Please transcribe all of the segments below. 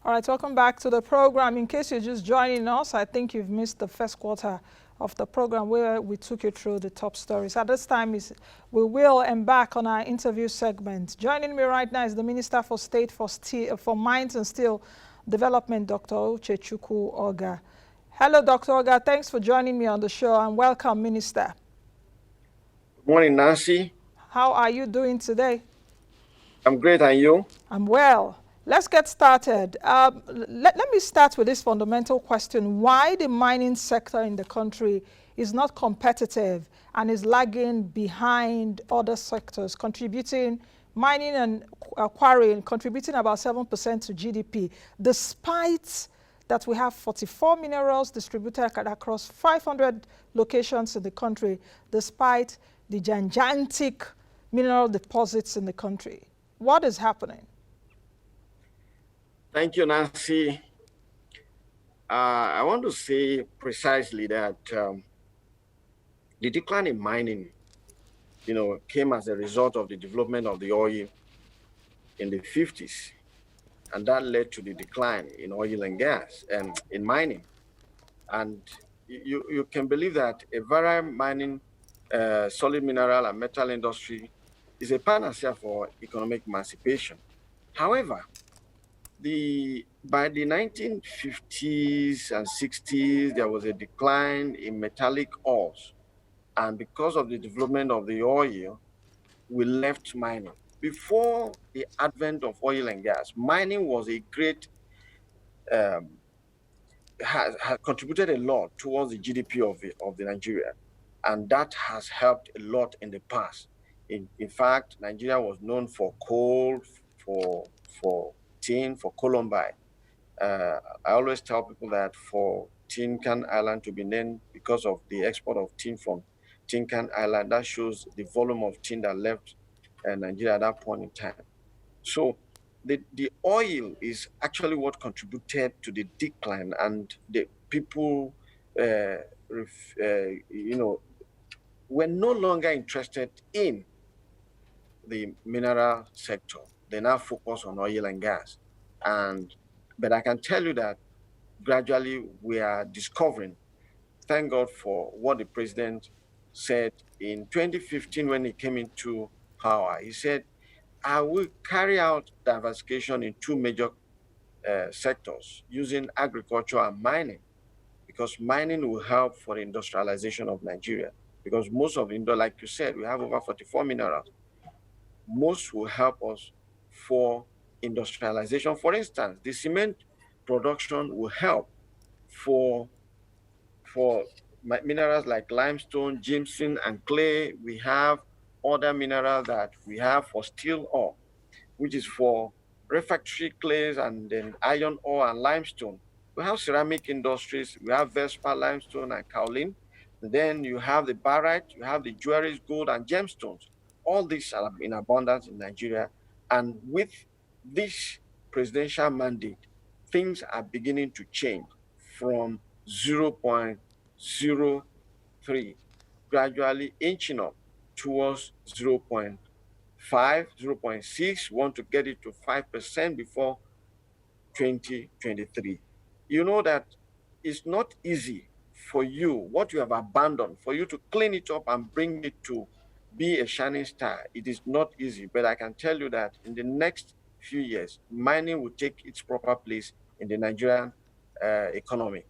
All right, welcome back to the program. In case you're just joining us, I think you've missed the first quarter of the program where we took you through the top stories. At this time, we will embark on our interview segment. Joining me right now is the Minister for State for Mines and Steel Development, Dr. Uchechukwu Ogah. Hello, Dr. Ogah. Thanks for joining me on the show and welcome, Minister. Good morning, Nancy. How are you doing today? I'm great, and you? I'm well. Let's get started. Let me start with this fundamental question. Why the mining sector in the country is not competitive and is lagging behind other sectors, mining and quarrying, contributing about 7% to GDP, despite that we have 44 minerals distributed across 500 locations in the country, despite the gigantic mineral deposits in the country. What is happening? Thank you, Nancy. I want to say precisely that the decline in mining, came as a result of the development of the oil in the 50s. And that led to the decline in oil and gas and in mining. And you can believe that a very mining, solid mineral and metal industry is a panacea for economic emancipation. However, by the 1950s and 60s, there was a decline in metallic ores. And because of the development of the oil, we left mining. Before the advent of oil and gas, mining was a great, has contributed a lot towards the GDP of the Nigeria. And that has helped a lot in the past. In fact, Nigeria was known for coal, for tin, for columbine. I always tell people that for Tin Can Island to be named because of the export of tin from Tin Can Island, that shows the volume of tin that left Nigeria at that point in time. So the oil is actually what contributed to the decline, and the people, were no longer interested in the mineral sector. They now focus on oil and gas. But I can tell you that gradually we are discovering, thank God for what the president said in 2015 when he came into power. He said, I will carry out diversification in two major sectors using agriculture and mining, because mining will help for the industrialization of Nigeria. Because most of Indo, like you said, we have over 44 minerals. Most will help us for industrialization. For instance, the cement production will help for minerals like limestone, gypsum, and clay. We have other minerals that we have for steel ore, which is for refractory clays, and then iron ore and limestone. We have ceramic industries. We have Vespa, limestone, and kaolin. Then you have the barite, you have the jewelries, gold, and gemstones. All these are in abundance in Nigeria. And with this presidential mandate, things are beginning to change from 0.03, gradually inching up towards 0.5, 0.6, want to get it to 5% before 2023. You know that it's not easy for you, what you have abandoned, for you to clean it up and bring it to be a shining star. It is not easy, but I can tell you that in the next few years, mining will take its proper place in the Nigerian economy.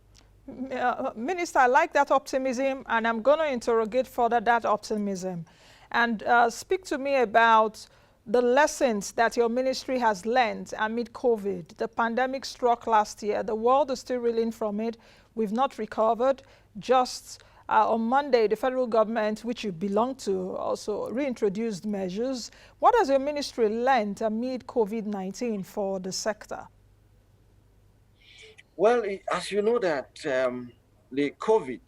Minister, I like that optimism, and I'm going to interrogate further that optimism. And speak to me about the lessons that your ministry has learned amid COVID. The pandemic struck last year. The world is still reeling from it. We've not recovered. Just on Monday, the federal government, which you belong to, also reintroduced measures. What has your ministry learned amid COVID-19 for the sector? Well, as you know that the COVID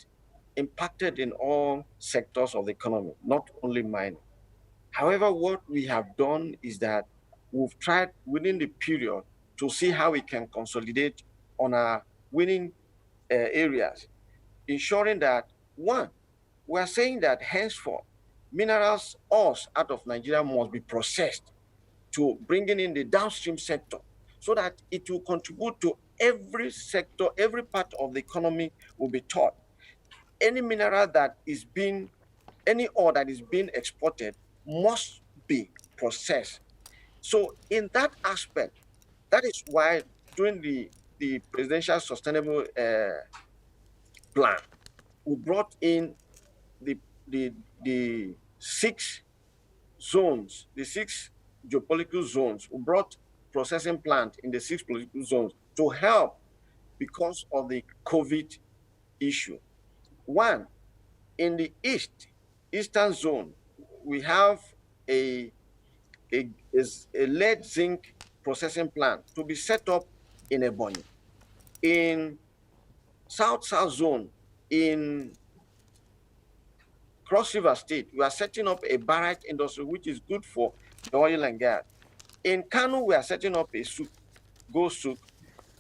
impacted in all sectors of the economy, not only mining. However, what we have done is that we've tried within the period to see how we can consolidate on our winning areas, ensuring that, one, we are saying that henceforth, minerals, ores out of Nigeria must be processed to bringing in the downstream sector. so that it will contribute to every sector, every part of the economy will be taught. Any mineral that is being, any ore that is being exported must be processed. So in that aspect, that is why during the presidential sustainable plan, we brought in the, the 6 zones, the 6 geopolitical zones. We brought processing plant in the 6 political zones to help because of the COVID issue. One, in the eastern zone, we have a, a lead zinc processing plant to be set up in Ebonyi. In south zone, in Cross River State, we are setting up a barrage industry, which is good for the oil and gas. In Kano, we are setting up a gold souk.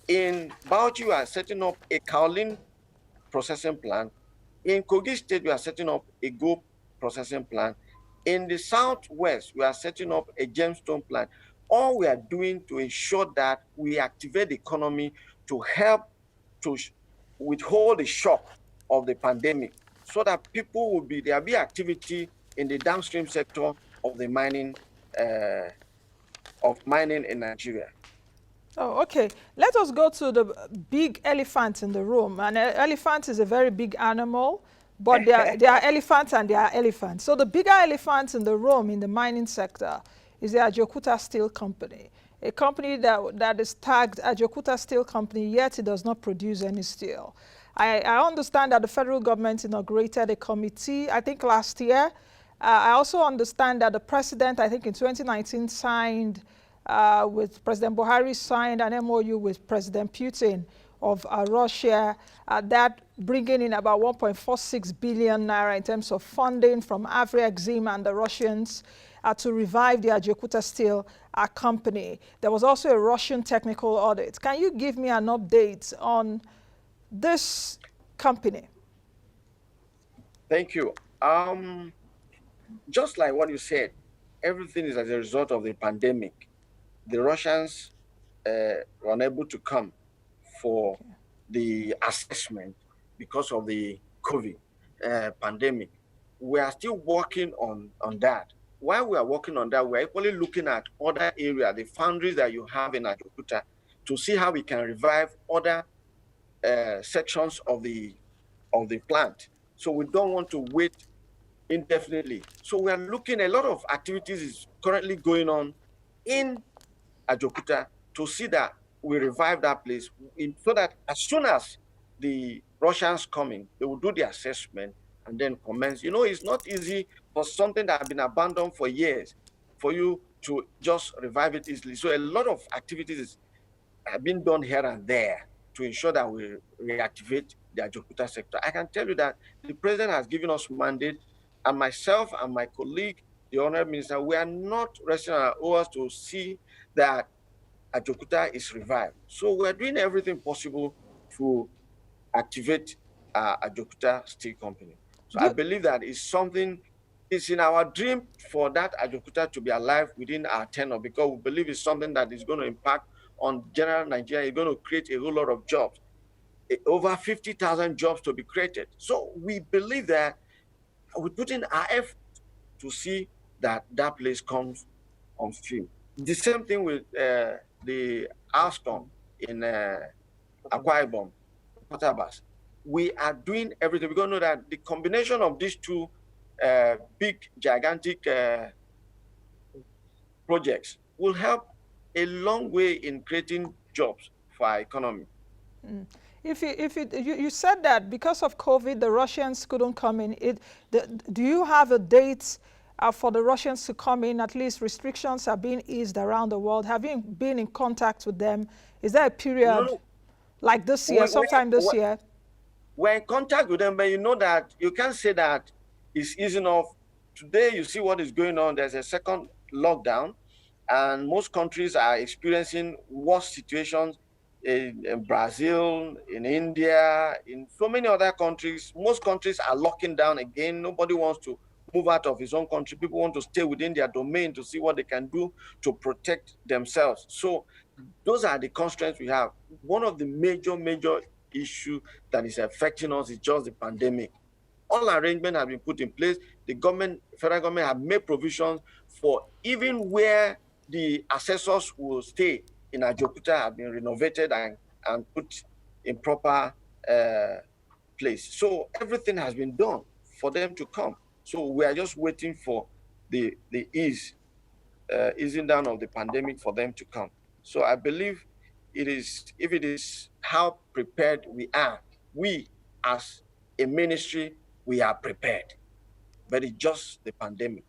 In Bauchi, we are setting up a kaolin processing plant. In Kogi State, we are setting up a gold processing plant. In the southwest, we are setting up a gemstone plant. All we are doing to ensure that we activate the economy to help to withhold the shock of the pandemic, so that people will be, there'll be activity in the downstream sector of the mining, in Nigeria. Oh, okay. Let us go to the big elephant in the room. An elephant is a very big animal, but there are elephants and there are elephants. So the bigger elephant in the room in the mining sector is the Yokuta Steel Company, a company that is tagged Yokuta Steel Company, yet it does not produce any steel. I understand that the federal government inaugurated a committee, I think last year. I also understand that the president, I think in 2019, signed with President Buhari, signed an MOU with President Putin of Russia, that bringing in about 1.46 billion naira in terms of funding from Afrexim and the Russians to revive the Yokuta Steel company. There was also a Russian technical audit. Can you give me an update on this company? Thank you. Just like what you said, everything is as a result of the pandemic. The Russians were unable to come for the assessment because of the COVID pandemic. We are still working on that. While we are working on that, we're equally looking at other areas, the foundries that you have in Yokuta, to see how we can revive other sections of the plant. So we don't want to wait indefinitely. So we are looking, a lot of activities is currently going on in Yokuta to see that we revive that place, so that as soon as the Russians coming, they will do the assessment and then commence. You know, it's not easy for something that has been abandoned for years for you to just revive it easily. So a lot of activities have been done here and there to ensure that we reactivate the Yokuta sector. I can tell you that the president has given us mandate, and myself and my colleague, the Honorable Minister, we are not resting on our oars to see that Yokuta is revived. So we're doing everything possible to activate Yokuta Steel Company. So I believe that is something, it's in our dream for that Yokuta to be alive within our tenure, because we believe it's something that is going to impact on general Nigeria. It's going to create a whole lot of jobs, over 50,000 jobs to be created. So we believe that we put in our effort to see that that place comes on stream. The same thing with the Alstom in Akwa Ibom, Portabas. We are doing everything. We're going to know that the combination of these two big, gigantic projects will help a long way in creating jobs for our economy. Mm. You said that because of COVID, the Russians couldn't come in. Do you have a date for the Russians to come in? At least restrictions are being eased around the world. Have you been in contact with them? Is there a period like this year, sometime this year? We're in contact with them, but you know that you can't say that it's easy enough. Today, you see what is going on. There's a second lockdown, and most countries are experiencing worse situations. In Brazil, in India, in so many other countries. Most countries are locking down again. Nobody wants to move out of his own country. People want to stay within their domain to see what they can do to protect themselves. So those are the constraints we have. One of the major issue that is affecting us is just the pandemic. All arrangements have been put in place. The government, federal government, have made provisions for even where the assessors will stay in Ajokuta have been renovated and put in proper place. So everything has been done for them to come. So we are just waiting for the easing down of the pandemic for them to come. So I believe if it is how prepared we as a ministry, we are prepared, but it's just the pandemic.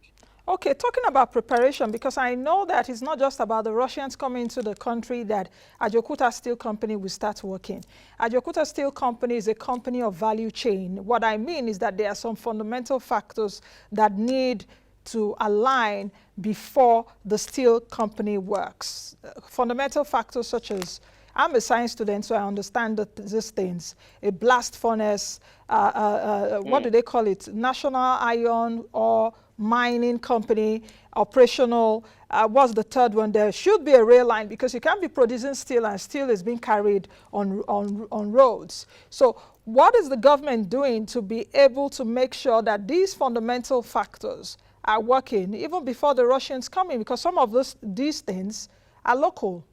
Okay, talking about preparation, because I know that it's not just about the Russians coming into the country that Ajokuta Steel Company will start working. Ajokuta Steel Company is a company of value chain. What I mean is that there are some fundamental factors that need to align before the steel company works. Fundamental factors such as, I'm a science student, so I understand these things. A blast furnace, what do they call it? National Iron or Mining Company, operational. What's the third one? There should be a rail line, because you can't be producing steel and steel is being carried on roads. So what is the government doing to be able to make sure that these fundamental factors are working even before the Russians come in? Because some of these things are local.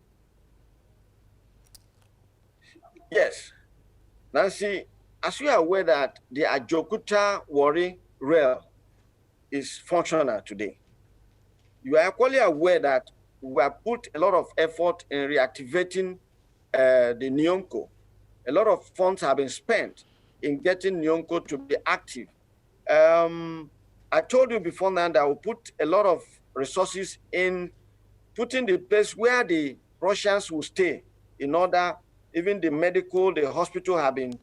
Yes. Nancy, as you are aware that the Ajokuta Warri rail is functional today, you are equally aware that we have put a lot of effort in reactivating the Nyonko. A lot of funds have been spent in getting Nyonko to be active. I told you before now that I will put a lot of resources in putting the place where the Russians will stay in order, even the medical, the hospital have been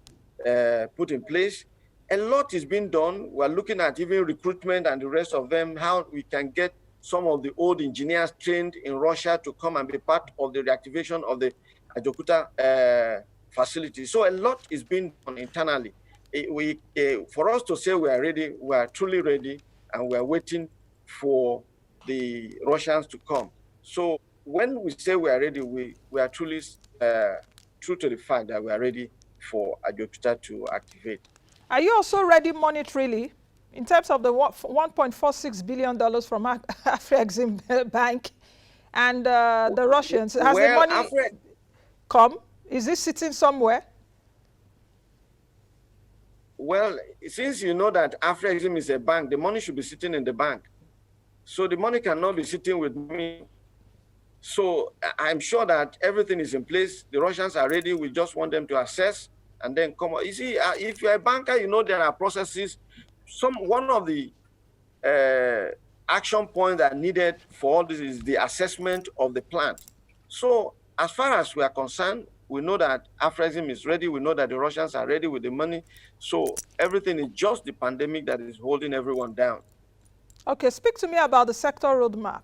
put in place. A lot is being done. We're looking at even recruitment and the rest of them, how we can get some of the old engineers trained in Russia to come and be part of the reactivation of the Ajokuta facility. So a lot is being done internally. For us to say we are ready, we are truly ready, and we are waiting for the Russians to come. So when we say we are ready, we are truly true to the fact that we are ready for Ajokuta to activate. Are you also ready monetarily in terms of the $1.46 billion from Afrexim Bank and the Russians? Has the money come? Is it sitting somewhere? Well, since you know that Afrexim is a bank, the money should be sitting in the bank. So the money cannot be sitting with me. So I'm sure that everything is in place. The Russians are ready. We just want them to assess and then come on. You see, if you're a banker, you know there are processes. One of the action points that are needed for all this is the assessment of the plant. So as far as we are concerned, we know that Afrexim is ready. We know that the Russians are ready with the money. So everything is just the pandemic that is holding everyone down. Okay, speak to me about the sector roadmap,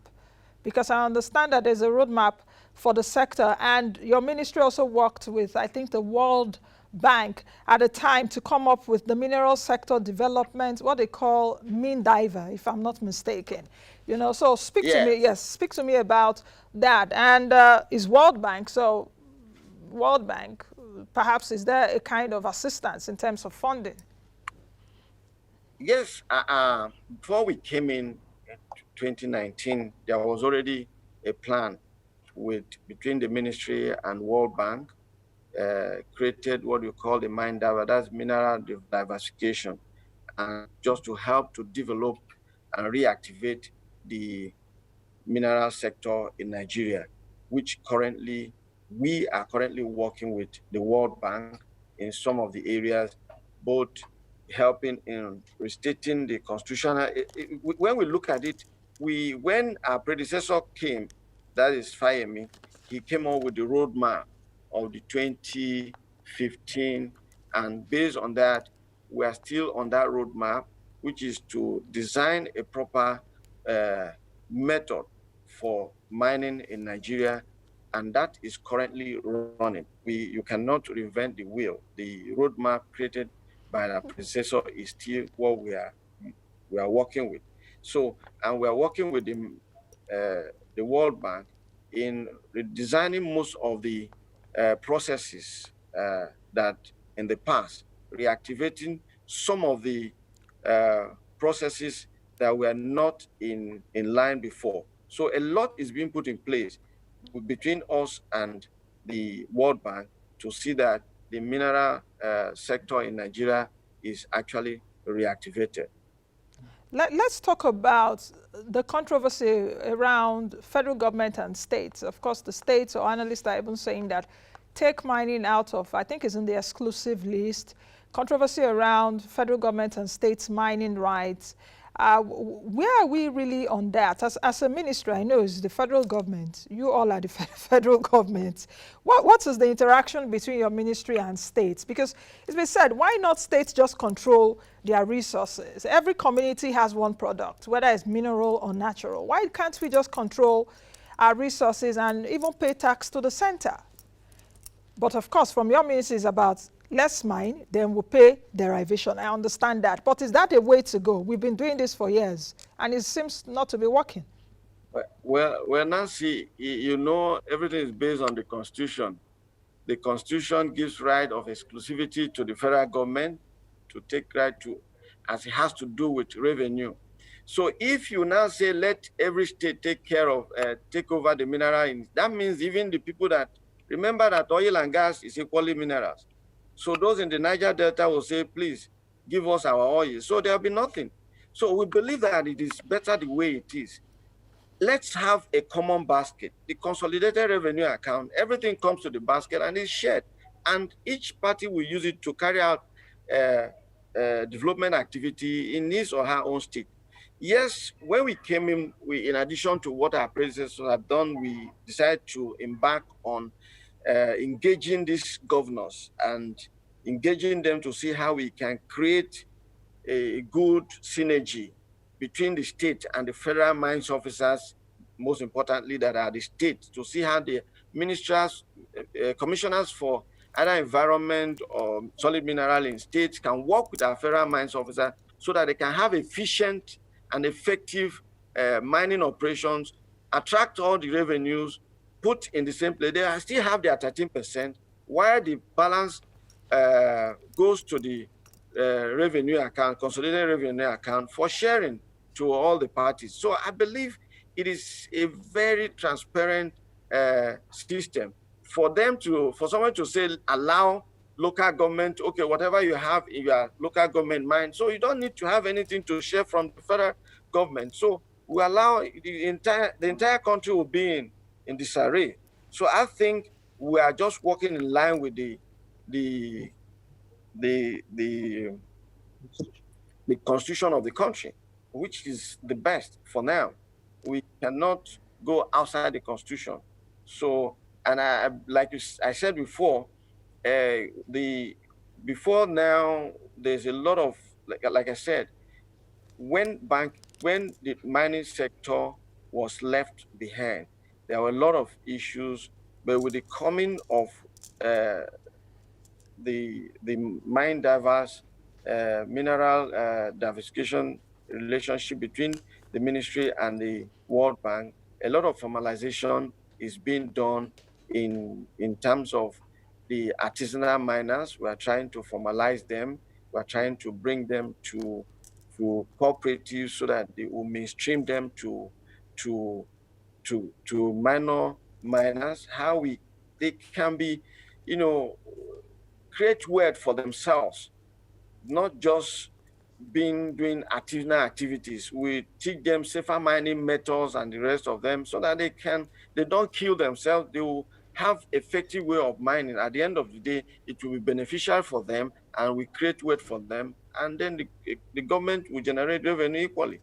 because I understand that there's a roadmap for the sector, and your ministry also worked with, I think, the World Bank at a time to come up with the mineral sector development, what they call mean diver, if I'm not mistaken. You know, so speak to me, yes, speak to me about that. And is World Bank, so World Bank, perhaps is there a kind of assistance in terms of funding? Yes, before we came in 2019, there was already a plan between the ministry and World Bank, created what you call the mine diver, that's mineral diversification, and just to help to develop and reactivate the mineral sector in Nigeria, which we are currently working with the World Bank in some of the areas, both helping in restating the constitutional. When we look at it, when our predecessor came, that is Fayemi, he came up with the roadmap of the 2015, and based on that, we are still on that roadmap, which is to design a proper method for mining in Nigeria, and that is currently running. You cannot reinvent the wheel. The roadmap created by our predecessor is still what we are working with. So, and we are working with the World Bank in redesigning most of the processes that in the past, reactivating some of the processes that were not in line before. So a lot is being put in place between us and the World Bank to see that the mineral sector in Nigeria is actually reactivated. Let's talk about the controversy around federal government and states. Of course, the states or analysts are even saying that take mining out of, I think is in the exclusive list. Controversy around federal government and states mining rights. Where are we really on that? As a ministry, I know it's the federal government. You all are the federal government. What is the interaction between your ministry and states? Because it's been said, why not states just control their resources? Every community has one product, whether it's mineral or natural. Why can't we just control our resources and even pay tax to the center? But of course, from your ministry, it's about let's mine, then we'll pay derivation. I understand that. But is that a way to go? We've been doing this for years, and it seems not to be working. Well, Nancy, you know, everything is based on the Constitution. The Constitution gives right of exclusivity to the federal government to take right to, as it has to do with revenue. So if you now say, let every state take care of, take over the mineral, that means even the people that, remember that oil and gas is equally minerals. So those in the Niger Delta will say, please give us our oil. So there'll be nothing. So we believe that it is better the way it is. Let's have a common basket, the consolidated revenue account, everything comes to the basket and is shared. And each party will use it to carry out development activity in his or her own state. Yes, when we came in addition to what our predecessors have done, we decided to embark on engaging these governors and engaging them to see how we can create a good synergy between the state and the federal mines officers, most importantly, that are the state, to see how the ministers, commissioners for either environment or solid mineral in states can work with our federal mines officers so that they can have efficient and effective mining operations, attract all the revenues, put in the same place. They still have their 13%, while the balance goes to the revenue account, consolidated revenue account for sharing to all the parties. So I believe it is a very transparent system for someone to say, allow local government, okay, whatever you have in your local government mine, so you don't need to have anything to share from the federal government. So we allow the entire country will be in disarray. So I think we are just working in line with the constitution of the country, which is the best for now. We cannot go outside the constitution. So, and like I said before, before now, there's a lot of, like I said, when the mining sector was left behind, there were a lot of issues, but with the coming of the mine diverse mineral diversification relationship between the ministry and the World Bank, a lot of formalization is being done in terms of the artisanal miners. We are trying to formalize them. We are trying to bring them to cooperatives so that they will mainstream them to minor miners, how they can be, create wealth for themselves, not just doing artisanal activities. We teach them safer mining methods and the rest of them so that they don't kill themselves. They will have effective way of mining. At the end of the day, it will be beneficial for them and we create wealth for them. And then the government will generate revenue equally.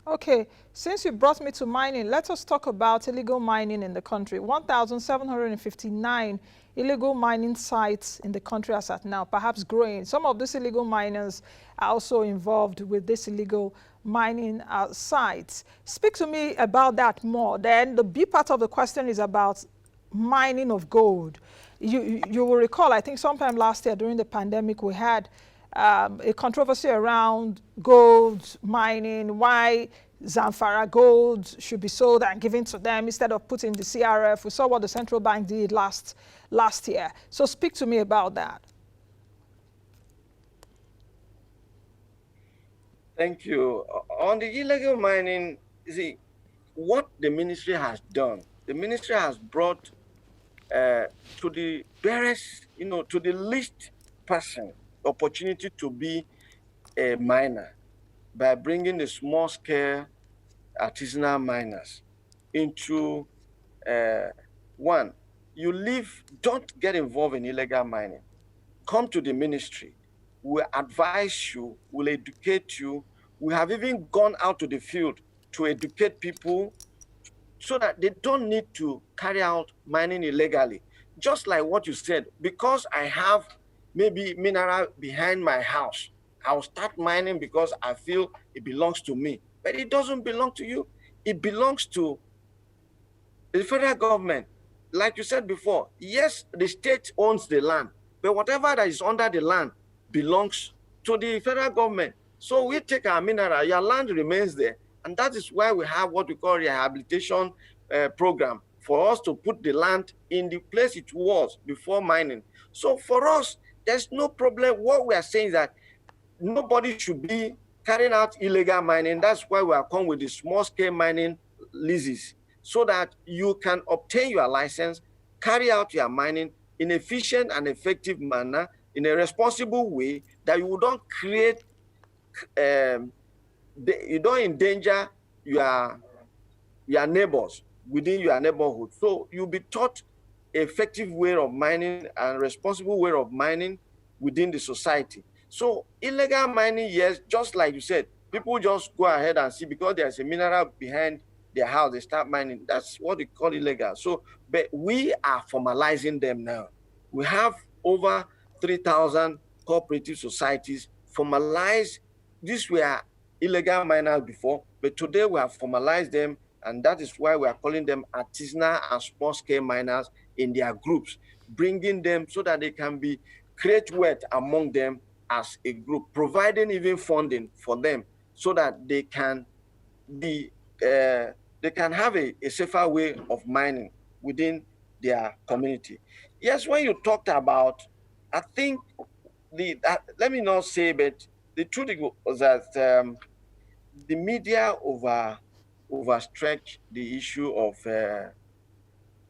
Okay, since you brought me to mining, let us talk about illegal mining in the country. 1,759 illegal mining sites in the country as at now, perhaps growing. Some of these illegal miners are also involved with this illegal mining sites. Speak to me about that more. Then the B part of the question is about mining of gold. You will recall, I think sometime last year during the pandemic, we had a controversy around gold mining, why Zamfara gold should be sold and given to them instead of putting the CRF. We saw what the central bank did last year. So speak to me about that. Thank you. On the illegal mining, see, what the ministry has done, the ministry has brought to the barest, to the least person opportunity to be a miner by bringing the small-scale artisanal miners into one. Don't get involved in illegal mining. Come to the ministry. We'll advise you, we'll educate you. We have even gone out to the field to educate people so that they don't need to carry out mining illegally. Just like what you said, because I have maybe mineral behind my house, I'll start mining because I feel it belongs to me. But it doesn't belong to you. It belongs to the federal government. Like you said before, yes, the state owns the land, but whatever that is under the land belongs to the federal government. So we take our mineral, your land remains there. And that is why we have what we call rehabilitation program, for us to put the land in the place it was before mining. So for us, there's no problem. What we are saying is that nobody should be carrying out illegal mining. That's why we are come with the small-scale mining leases, so that you can obtain your license, carry out your mining in efficient and effective manner, in a responsible way, that you don't create, you don't endanger your neighbors within your neighborhood. So you'll be taught effective way of mining and responsible way of mining within the society. So illegal mining, yes, just like you said, people just go ahead and see because there's a mineral behind their house, they start mining. That's what they call illegal. So, but we are formalizing them now. We have over 3,000 cooperative societies formalized. These were illegal miners before, but today we have formalized them, and that is why we are calling them artisanal and small-scale miners in their groups, bringing them so that they can create wealth among them as a group, providing even funding for them so that they can have a safer way of mining within their community. Yes, when you talked about, I think let me not say, but the truth was that the media overstretched the issue of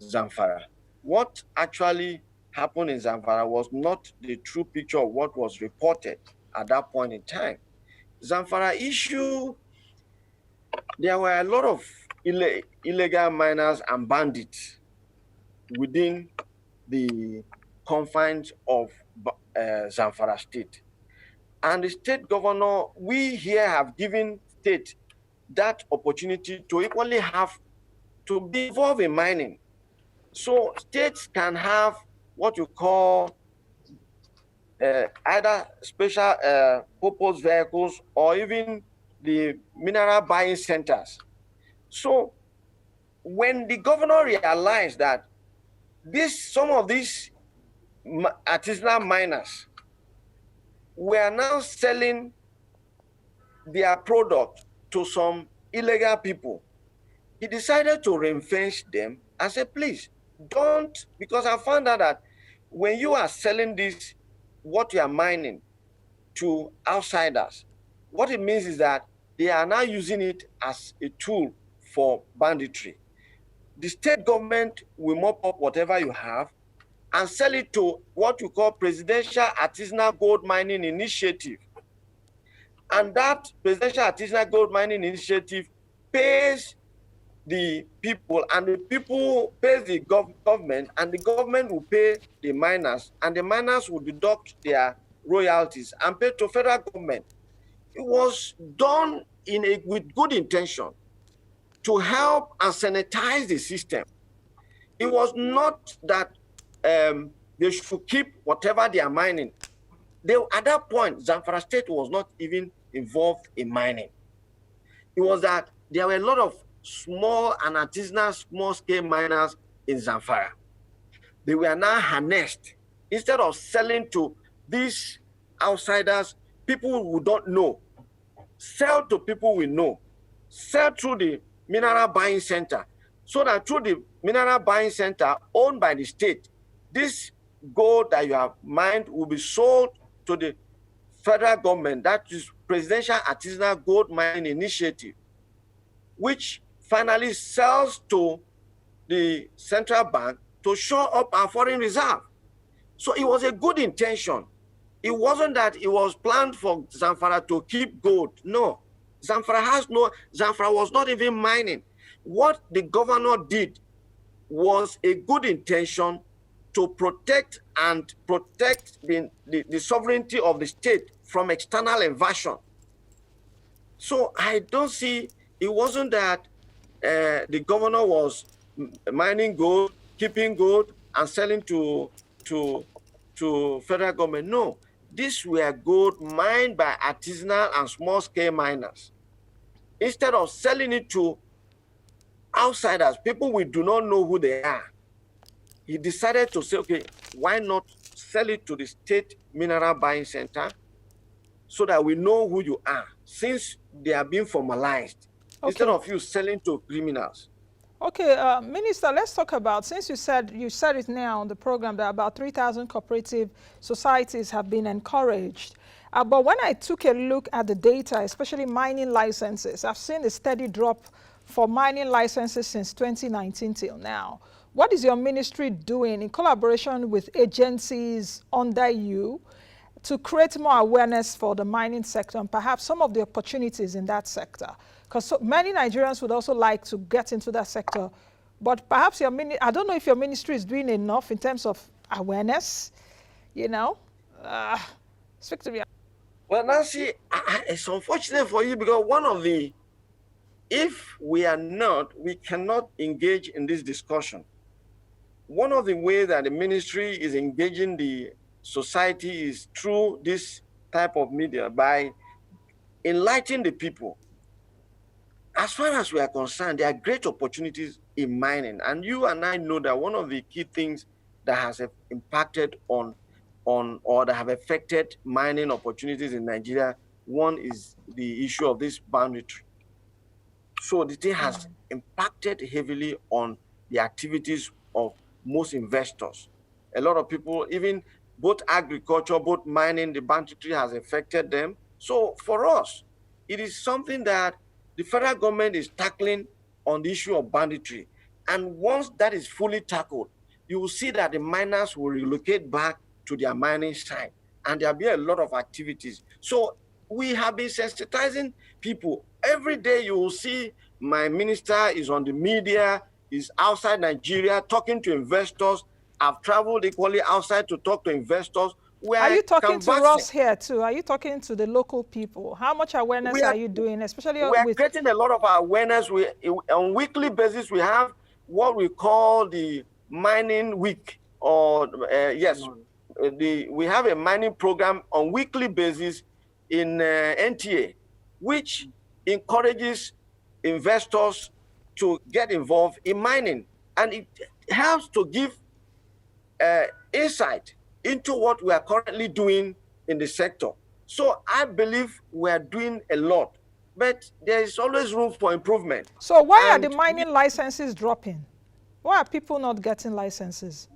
Zamfara. What actually happened in Zamfara was not the true picture of what was reported at that point in time. Zamfara issue, there were a lot of illegal miners and bandits within the confines of Zamfara state. And the state governor, we here have given state that opportunity to equally have to be involved in mining. So states can have what you call either special purpose vehicles or even the mineral buying centers. So when the governor realized that some of these artisanal miners were now selling their product to some illegal people, he decided to ring-fence them and say, please, don't, because I found out that when you are selling this, what you are mining to outsiders, what it means is that they are now using it as a tool for banditry. The state government will mop up whatever you have and sell it to what you call Presidential Artisanal Gold Mining Initiative. And that Presidential Artisanal Gold Mining Initiative pays the people, and the people pays the government, and the government will pay the miners, and the miners will deduct their royalties and pay to federal government. It was done with good intention to help and sanitize the system. It was not that they should keep whatever they are mining. At that point, Zamfara State was not even involved in mining. It was that there were a lot of small and artisanal small-scale miners in Zamfara. They were now harnessed. Instead of selling to these outsiders, people who don't know, sell to people we know. sell through the mineral buying center, so that through the mineral buying center owned by the state, this gold that you have mined will be sold to the federal government, that is Presidential Artisanal Gold Mining Initiative, which finally sells to the central bank to shore up our foreign reserve. So it was a good intention. It wasn't that it was planned for Zamfara to keep gold. No, Zamfara was not even mining. What the governor did was a good intention to protect the sovereignty of the state from external invasion. So I don't see, it wasn't that the governor was mining gold, keeping gold, and selling to federal government. No, these were gold mined by artisanal and small-scale miners. Instead of selling it to outsiders, people we do not know who they are, he decided to say, okay, why not sell it to the state mineral buying center so that we know who you are, since they are being formalized, instead of you selling to criminals. Okay, Minister, let's talk about, since you said it now on the program that about 3,000 cooperative societies have been encouraged. But when I took a look at the data, especially mining licenses, I've seen a steady drop for mining licenses since 2019 till now. What is your ministry doing in collaboration with agencies under you to create more awareness for the mining sector and perhaps some of the opportunities in that sector? Because so many Nigerians would also like to get into that sector, but perhaps I don't know if your ministry is doing enough in terms of awareness, you know? Speak to me. Well, Nancy, it's unfortunate for you, because if we are not, we cannot engage in this discussion. One of the ways that the ministry is engaging the society is through this type of media, by enlightening the people. As far as we are concerned, there are great opportunities in mining. And you and I know that one of the key things that has impacted on or that have affected mining opportunities in Nigeria, one is the issue of this boundary. So the thing has impacted heavily on the activities of most investors. A lot of people, even both agriculture, both mining, the boundary has affected them. So for us, it is something that the federal government is tackling on the issue of banditry. And once that is fully tackled, you will see that the miners will relocate back to their mining site, and there'll be a lot of activities. So we have been sensitizing people. Every day you will see my minister is on the media, is outside Nigeria talking to investors. I've traveled equally outside to talk to investors. Are you talking to us here too? Are you talking to the local people? How much awareness are you doing, especially we are creating a lot of awareness. On weekly basis, we have what we call the mining week, or we have a mining program on weekly basis in NTA, which encourages investors to get involved in mining, and it helps to give insight into what we are currently doing in the sector. So I believe we are doing a lot, but there is always room for improvement. So why are the mining licenses dropping? Why are people not getting licenses?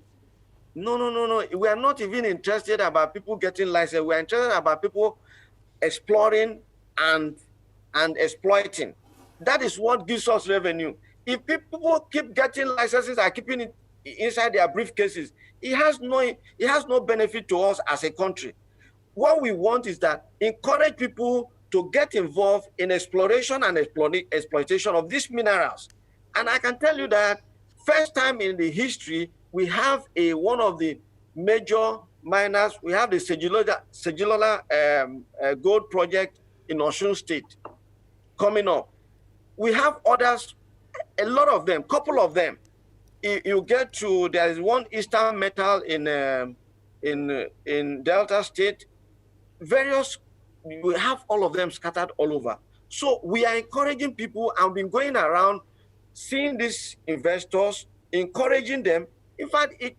No. We are not even interested about people getting license. We are interested about people exploring and exploiting. That is what gives us revenue. If people keep getting licenses and keeping it inside their briefcases, it has no benefit to us as a country. What we want is that encourage people to get involved in exploration and exploitation of these minerals. And I can tell you that first time in the history, we have one of the major miners. We have the Segilola gold project in Osun State coming up. We have others, a lot of them, couple of them. You get to, there is one Eastern Metal in Delta State. We have all of them scattered all over. So we are encouraging people, and we've been going around seeing these investors, encouraging them. In fact, it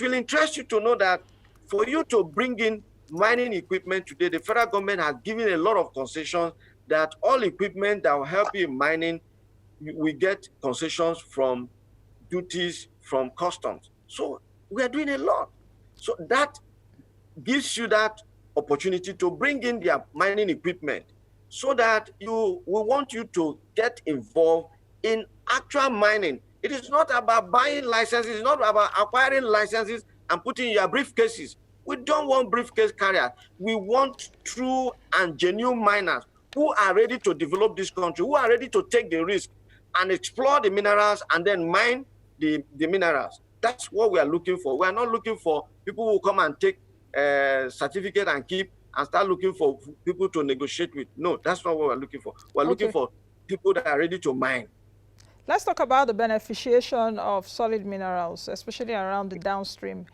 will interest you to know that for you to bring in mining equipment today, the federal government has given a lot of concessions that all equipment that will help you in mining, we get concessions from duties, from customs. So we are doing a lot. So that gives you that opportunity to bring in their mining equipment so that we want you to get involved in actual mining. It is not about buying licenses, it's not about acquiring licenses and putting in your briefcases. We don't want briefcase carriers. We want true and genuine miners who are ready to develop this country, who are ready to take the risk and explore the minerals and then mine the minerals. That's what we are looking for. We are not looking for people who come and take certificate and keep and start looking for people to negotiate with. No, that's not what we're looking for. We're looking for people that are ready to mine. Let's talk about the beneficiation of solid minerals, especially around the downstream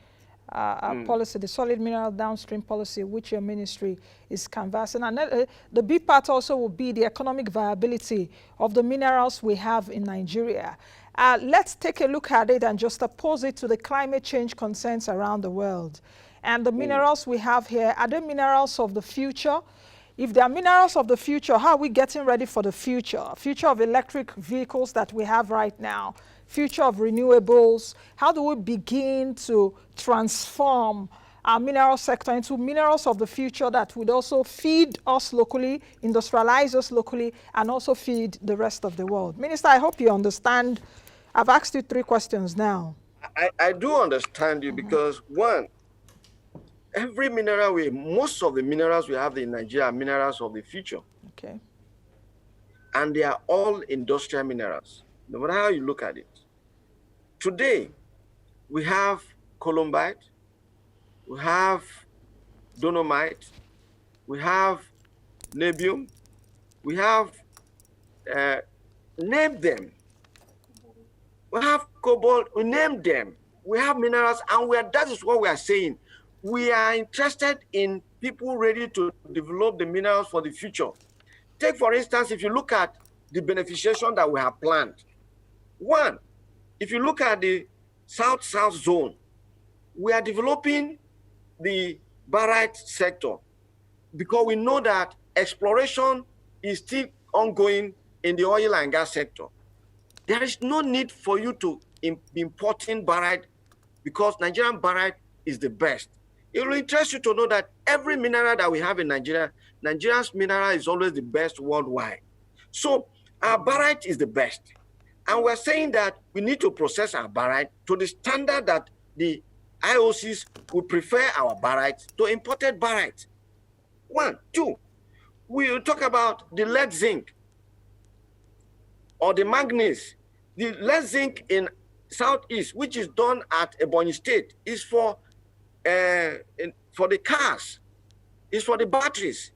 policy, the solid mineral downstream policy, which your ministry is canvassing. And the big part also will be the economic viability of the minerals we have in Nigeria. Let's take a look at it and just oppose it to the climate change concerns around the world. And the minerals we have here, are they minerals of the future? If they are minerals of the future, how are we getting ready for the future? Future of electric vehicles that we have right now, future of renewables. How do we begin to transform our mineral sector into minerals of the future that would also feed us locally, industrialize us locally, and also feed the rest of the world? Minister, I hope you understand. I've asked you 3 questions now. I do understand you because, one, every mineral most of the minerals we have in Nigeria are minerals of the future. Okay. And they are all industrial minerals, no matter how you look at it. Today, we have columbite, we have dolomite, we have niobium, we have, name them. We have cobalt, we name them. We have minerals, and that is what we are saying. We are interested in people ready to develop the minerals for the future. Take, for instance, if you look at the beneficiation that we have planned. One, if you look at the South-South zone, we are developing the barite sector because we know that exploration is still ongoing in the oil and gas sector. There is no need for you to be importing barite because Nigerian barite is the best. It will interest you to know that every mineral that we have in Nigeria, Nigeria's mineral is always the best worldwide. So our barite is the best. And we're saying that we need to process our barite to the standard that the IOCs would prefer our barite to imported barite. 1, 2, we will talk about the lead zinc or the manganese. The lead zinc in Southeast, which is done at Ebonyi State, is for the cars, is for the batteries.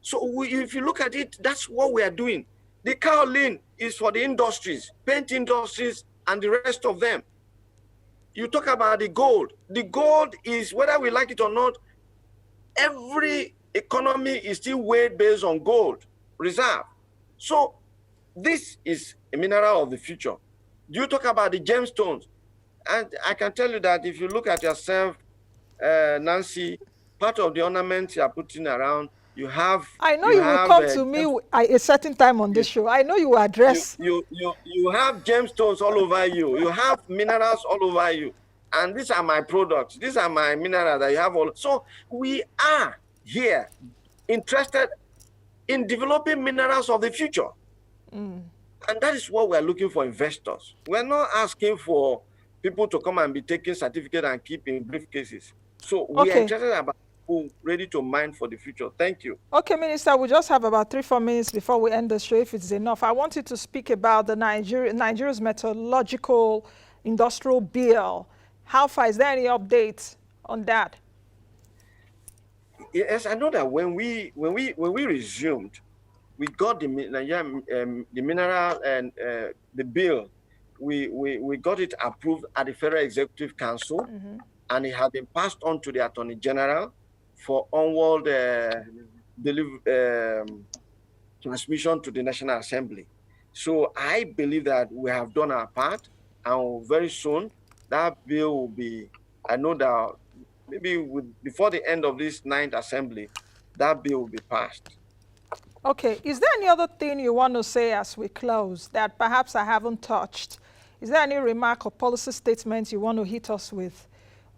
So if you look at it, that's what we are doing. The kaolin is for the industries, paint industries, and the rest of them. You talk about the gold. The gold is, whether we like it or not, every economy is still weighed based on gold reserve. So this is a mineral of the future. You talk about the gemstones. And I can tell you that if you look at yourself, Nancy, part of the ornaments you are putting around, you have. I know you will come to me at a certain time on this show. I know you will address. You have gemstones all over you. You have minerals all over you. And these are my products. These are my minerals that you have all. So we are here interested in developing minerals of the future. And that is what we are looking for investors. We're not asking for people to come and be taking certificate and keep in briefcases. So we are interested about people ready to mine for the future. Thank you. Okay, Minister, we just have about 3-4 minutes before we end the show, if it's enough. I want you to speak about the Nigeria's metallurgical industrial bill. How far, is there any updates on that? Yes, I know that when we resumed, we got the mineral and the bill. We got it approved at the Federal Executive Council, and it had been passed on to the Attorney General for onward transmission to the National Assembly. So I believe that we have done our part, and very soon that bill will be, I know that maybe before the end of this 9th Assembly, that bill will be passed. Okay, is there any other thing you want to say as we close that perhaps I haven't touched? Is there any remark or policy statement you want to hit us with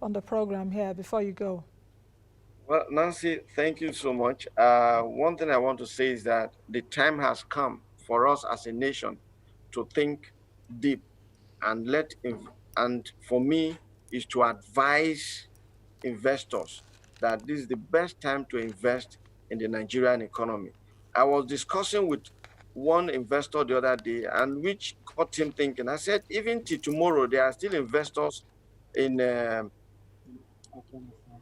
on the program here before you go? Well, Nancy, thank you so much. One thing I want to say is that the time has come for us as a nation to think deep and and for me is to advise investors that this is the best time to invest in the Nigerian economy. I was discussing with one investor the other day, and which got him thinking. I said, even till tomorrow, there are still investors in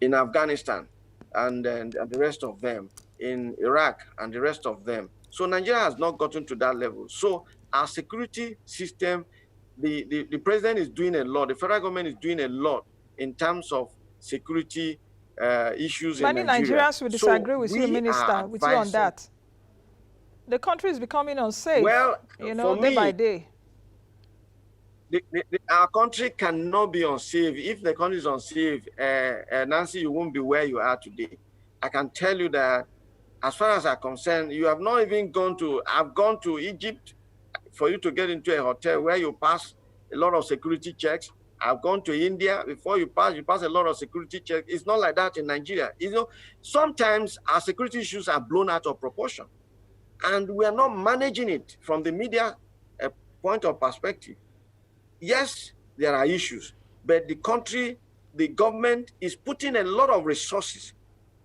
Afghanistan and the rest of them, in Iraq and the rest of them. So Nigeria has not gotten to that level. So our security system, the president is doing a lot, the federal government is doing a lot in terms of security issues in Many Nigeria. Nigerians will disagree with you, We are Minister, with you on advising. that. The country is becoming unsafe, Well, you know, for day by me, day. our country cannot be unsafe. If the country is unsafe, Nancy, you won't be where you are today. I can tell you that as far as I'm concerned, you have not even gone to, I've gone to Egypt for you to get into a hotel where you pass a lot of security checks. I've gone to India. Before you pass a lot of security checks. It's not like that in Nigeria. You know, sometimes our security issues are blown out of proportion, and we are not managing it from the media point of perspective. Yes, there are issues, but the country, the government is putting a lot of resources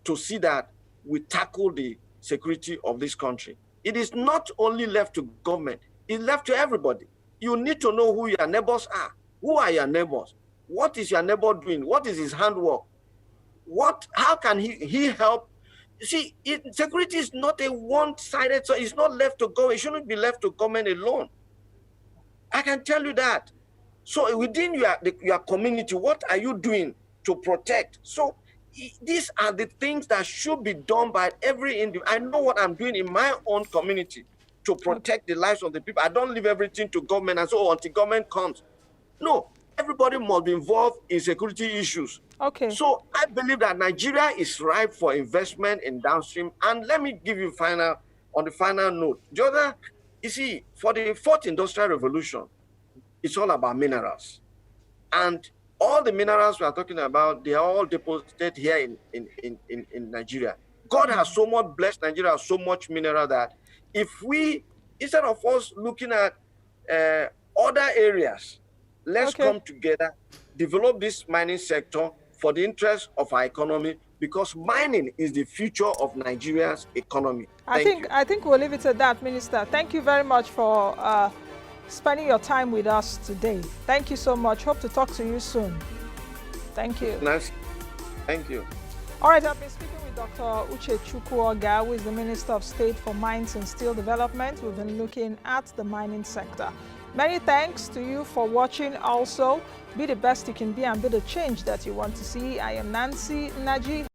to see that we tackle the security of this country. It is not only left to government, it's left to everybody. You need to know who your neighbors are. Who are your neighbors? What is your neighbor doing? What is his handwork? How can he help? You see, security is not a one-sided, so it's not left to government. It shouldn't be left to government alone. I can tell you that. So within your community, what are you doing to protect? So these are the things that should be done by every individual. I know what I'm doing in my own community to protect the lives of the people. I don't leave everything to government and so until government comes. No, everybody must be involved in security issues. Okay. So I believe that Nigeria is ripe for investment in downstream. And let me give you on the final note. The other, you see, for the fourth industrial revolution, it's all about minerals. And all the minerals we are talking about, they are all deposited here in Nigeria. God has so much blessed Nigeria, so much mineral that if we, instead of us looking at other areas, let's come together, develop this mining sector for the interest of our economy, because mining is the future of Nigeria's economy. I think we'll leave it at that, Minister. Thank you very much for spending your time with us today. Thank you so much. Hope to talk to you soon. Thank you. Nice. Thank you. All right, I've been speaking with Dr. Uchechukwu Ogah, who is the Minister of State for Mines and Steel Development. We've been looking at the mining sector. Many thanks to you for watching also. Be the best you can be and be the change that you want to see. I am Nancy Naji.